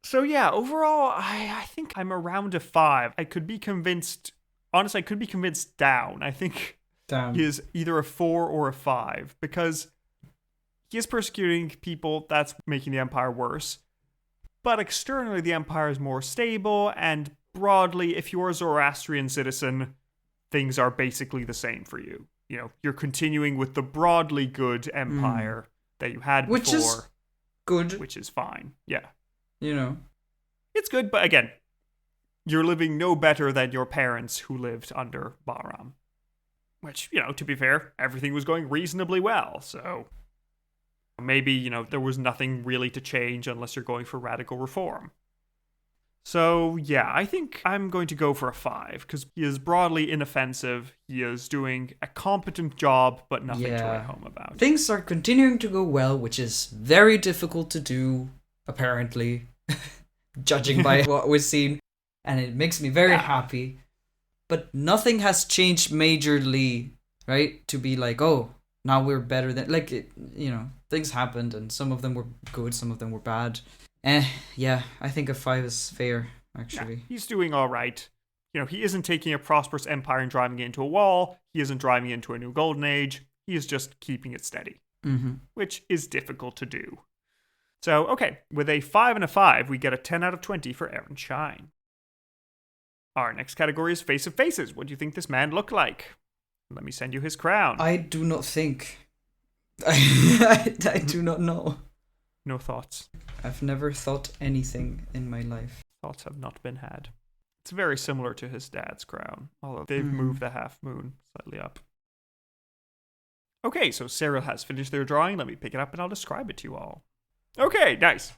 So yeah, overall, I think I'm around a 5. I could be convinced, honestly, I could be convinced down. I think he is either a 4 or a 5, because he is persecuting people, that's making the empire worse. But externally, the empire is more stable, and broadly, if you're a Zoroastrian citizen, things are basically the same for you. You know, you're continuing with the broadly good empire that you had before. Which is good. Which is fine, yeah. You know. It's good, but again, you're living no better than your parents who lived under Bahram. Which, you know, to be fair, everything was going reasonably well, so maybe, you know, there was nothing really to change unless you're going for radical reform. So, yeah, I think I'm going to go for a 5, because he is broadly inoffensive, he is doing a competent job, but nothing to write home about. Things are continuing to go well, which is very difficult to do, apparently, judging by what we've seen, and it makes me very happy. But nothing has changed majorly, right? To be like, oh, now we're better than... Like, you know, things happened, and some of them were good, some of them were bad. Yeah, I think a 5 is fair, actually. Yeah, he's doing all right. You know, he isn't taking a prosperous empire and driving it into a wall. He isn't driving it into a new golden age. He is just keeping it steady, which is difficult to do. So, okay, with a 5 and a 5, we get a 10 out of 20 for Aaron Shine. Our next category is Face of Faces. What do you think this man looked like? Let me send you his crown. I do not think. I do not know. No thoughts. I've never thought anything in my life. Thoughts have not been had. It's very similar to his dad's crown, although they've moved the half moon slightly up. Okay, so Sarah has finished their drawing. Let me pick it up and I'll describe it to you all. Okay, nice.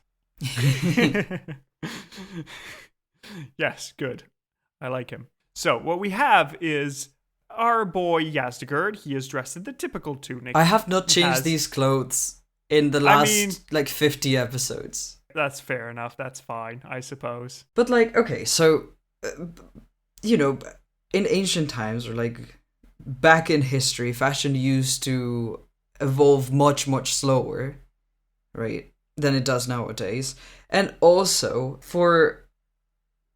Yes, good. I like him. So what we have is our boy Yazdegerd. He is dressed in the typical tunic. I have not changed these clothes in the last 50 episodes. That's fair enough. That's fine, I suppose. But like, okay, so, you know, in ancient times, or like back in history, fashion used to evolve much, much slower, right, than it does nowadays. And also, for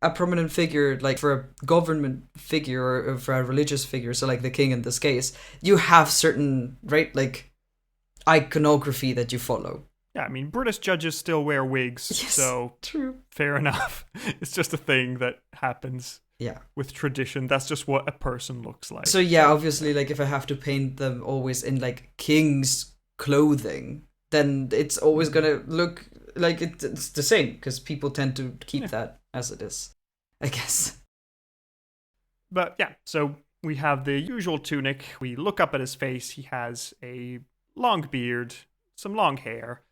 a prominent figure, like for a government figure or for a religious figure, so like the king in this case, you have certain, right, like iconography that you follow. Yeah, I mean, British judges still wear wigs, so true. Fair enough. It's just a thing that happens with tradition. That's just what a person looks like. So yeah, obviously, like if I have to paint them always in like king's clothing, then it's always gonna look like it's the same, because people tend to keep that as it is, I guess. But yeah, so we have the usual tunic. We look up at his face. He has a long beard, some long hair,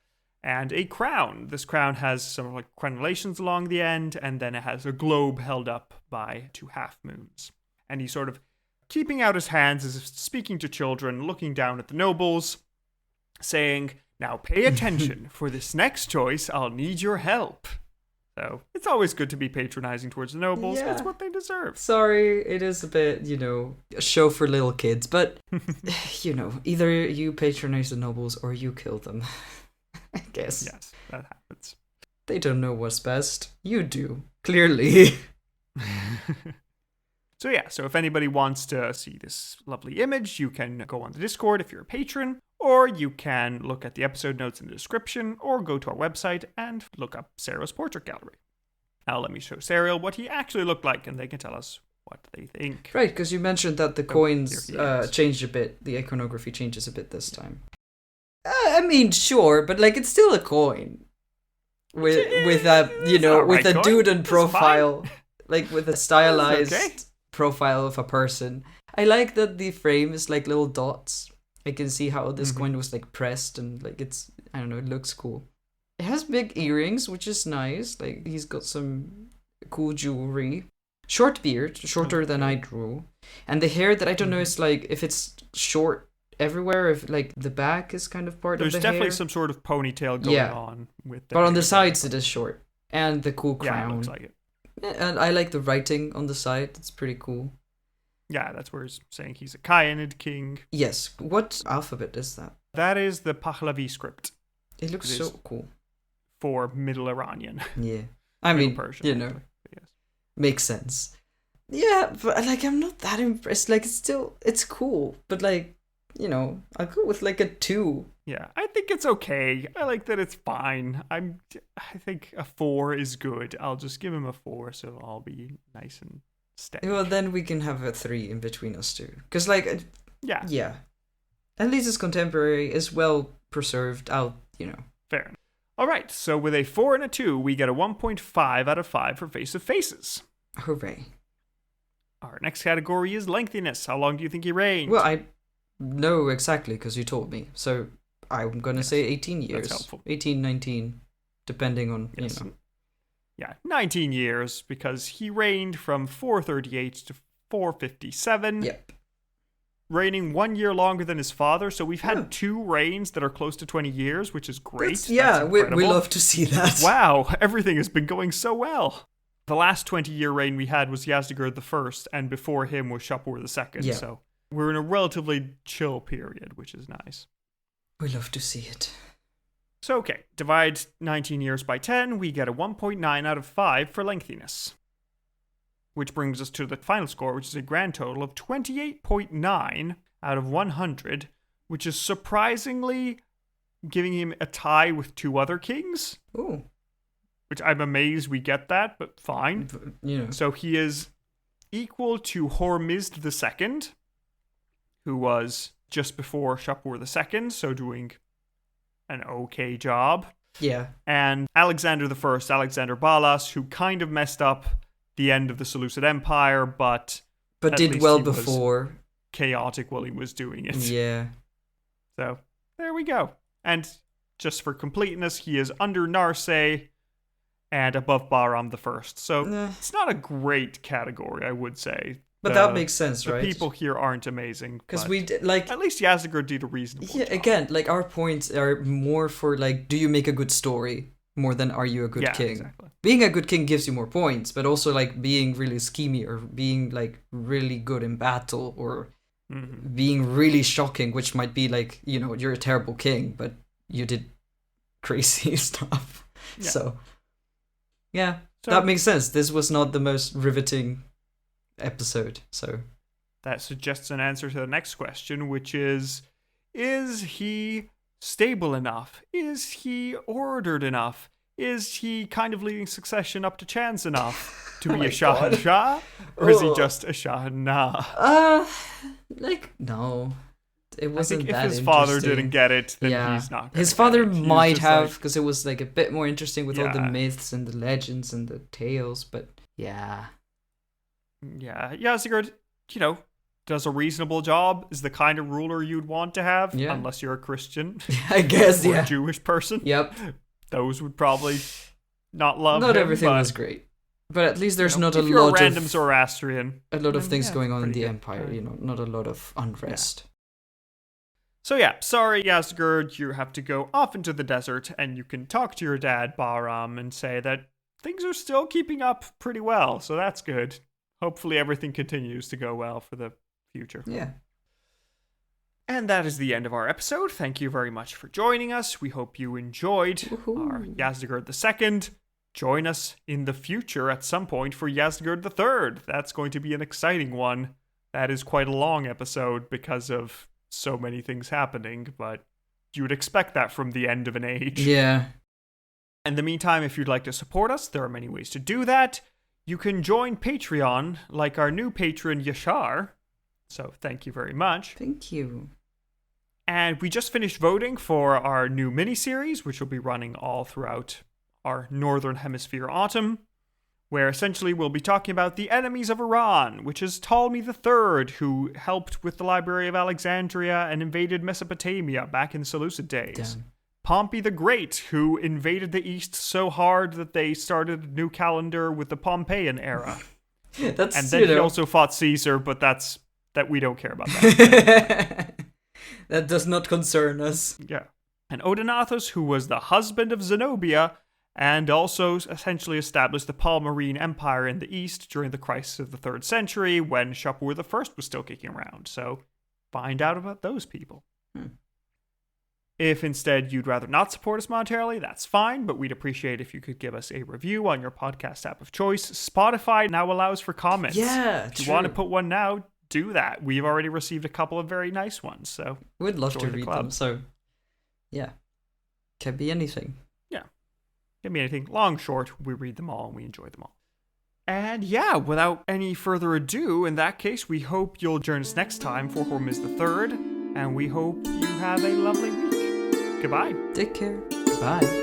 and a crown. This crown has some like crenellations along the end, and then it has a globe held up by 2 half moons. And he's sort of keeping out his hands as if speaking to children, looking down at the nobles, saying, "Now pay attention. For this next choice, I'll need your help." So it's always good to be patronizing towards the nobles. Yeah. It's what they deserve. Sorry, it is a bit, you know, a show for little kids, but, you know, either you patronize the nobles or you kill them, I guess. Yes, that happens. They don't know what's best. You do, clearly. So yeah, so if anybody wants to see this lovely image, you can go on the Discord if you're a patron, or you can look at the episode notes in the description, or go to our website and look up Sarah's portrait gallery. Now let me show Serial what he actually looked like, and they can tell us what they think. Right, because you mentioned that the So, coins here he is. changed a bit. The iconography changes a bit this time. I mean, sure, but like it's still a coin with a It's an alright with a coin. dude and It's profile, like with a stylized okay. profile of a person. I like that the frame is like little dots. I can see how this Mhm. coin was like pressed and like it's, I don't know, it looks cool. It has big earrings, which is nice. Like he's got some cool jewelry. Short beard, shorter than I drew. And the hair that I don't know is like if it's short everywhere, if like the back is kind of part There's of the definitely hair. some sort of ponytail going Yeah. on with the But on hair the there, sides but- it is short. And the cool Yeah, it crown. looks like it. Yeah, and I like the writing on the side. It's pretty cool. Yeah, that's where he's saying he's a Kyanid king. Yes. What alphabet is that? That is the Pahlavi script It looks It so is. cool. for Middle Iranian. Yeah. I Middle mean, Persian, you know, actually. Yes. makes sense. Yeah, but like I'm not that impressed. Like it's cool, but like, you know, I'll go with like a 2. Yeah, I think it's okay. I like that it's fine. I think a 4 is good. I'll just give him a 4, so I'll be nice and steady. Well, then we can have a 3 in between us two. Because like, Yeah, yeah, at least it's contemporary, is well preserved. fair enough. All right, so with a 4 and a 2, we get a 1.5 out of 5 for Face of Faces. Hooray. Our next category is lengthiness. How long do you think he reigned? Well, I know exactly because you told me. So I'm going to Yes, say 18 years. that's helpful. 18, 19, depending on, Yes. you know. Yeah, 19 years, because he reigned from 438 to 457. Yep. Reigning 1 year longer than his father, so we've had Oh. 2 reigns that are close to 20 years, which is great. Yeah, we incredible. love to see that. Wow, everything has been going so well. The last 20-year reign we had was Yazdegerd I, and before him was Shapur II, Yeah. so we're in a relatively chill period, which is nice. We love to see it. So, okay, divide 19 years by 10, we get a 1.9 out of 5 for lengthiness. Which brings us to the final score, which is a grand total of 28.9 out of 100, which is surprisingly giving him a tie with 2 other kings, Ooh. which I'm amazed we get that, but fine. You know. So he is equal to Hormizd II, who was just before Shapur II, so doing an okay job. Yeah. And Alexander I, Alexander Balas, who kind of messed up the end of the Seleucid Empire, but But at did least well he was before. chaotic while he was doing it. Yeah. So there we go. And just for completeness, he is under Narse and above Bahram I. So Nah. it's not a great category, I would say. But that makes sense, The right? people here aren't amazing. Because but we did, like, at least Yazdegerd did a reasonable yeah, job. again, like our points are more for like, do you make a good story more than are you a good Yeah, king? exactly. Being a good king gives you more points, but also like being really schemy or being like really good in battle or Mhm. being really shocking, which might be like, you know, you're a terrible king, but you did crazy stuff. Yeah. So, yeah, So that makes sense. This was not the most riveting episode, so. that suggests an answer to the next question, which is he stable enough? Is he ordered enough? Is he kind of leading succession up to chance enough to Oh be my a Shah God. Shah? Or is he Ugh. just a Shah Nah? Like, no. It I wasn't think if that his father interesting. didn't get it, then Yeah. he's not gonna His get father it. He's might just have, like- because it was like a bit more interesting with all the Yeah. myths and the legends and the tales, but yeah. Yeah, Yazdegerd, does a reasonable job, is the kind of ruler you'd want to have, Yeah. unless you're a Christian I guess, or yeah. a Jewish person. Yep. Those would probably not love Not him, everything but, was great. But at least there's not if a you're lot a random of Zoroastrian. then, things yeah, going on in pretty the good. empire, Right. you know, not a lot of unrest. So yeah, sorry Yazdegerd, you have to go off into the desert and you can talk to your dad, Bahram, and say that things are still keeping up pretty well, so that's good. Hopefully everything continues to go well for the future. Yeah. And that is the end of our episode. Thank you very much for joining us. We hope you enjoyed Woohoo. our Yazdegerd II. Join us in the future at some point for Yazdegerd III. That's going to be an exciting one. That is quite a long episode because of so many things happening, but you would expect that from the end of an age. Yeah. In the meantime, if you'd like to support us, there are many ways to do that. You can join Patreon, like our new patron, Yashar. So thank you very much. Thank you. And we just finished voting for our new miniseries, which will be running all throughout our Northern Hemisphere autumn, where essentially we'll be talking about the enemies of Iran, which is Ptolemy III, who helped with the Library of Alexandria and invaded Mesopotamia back in the Seleucid days. Damn. Pompey the Great, who invaded the East so hard that they started a new calendar with the Pompeian era. That's, and then he also fought Caesar, but that we don't care about that. That does not concern us. Yeah. And Odenathus, who was the husband of Zenobia, and also essentially established the Palmyrene Empire in the East during the crisis of the 3rd century when Shapur I was still kicking around. So find out about those people. If instead you'd rather not support us monetarily, that's fine, but we'd appreciate if you could give us a review on your podcast app of choice. Spotify now allows for comments. Yeah, If you want to put one now, do that. We've already received a couple of very nice ones, so we'd love to read them. So, yeah, can be anything. Yeah, can be anything. Long, short, we read them all and we enjoy them all. And yeah, without any further ado, in that case, we hope you'll join us next time for Hormuz III, and we hope you have a lovely week. Goodbye. Take care. Bye.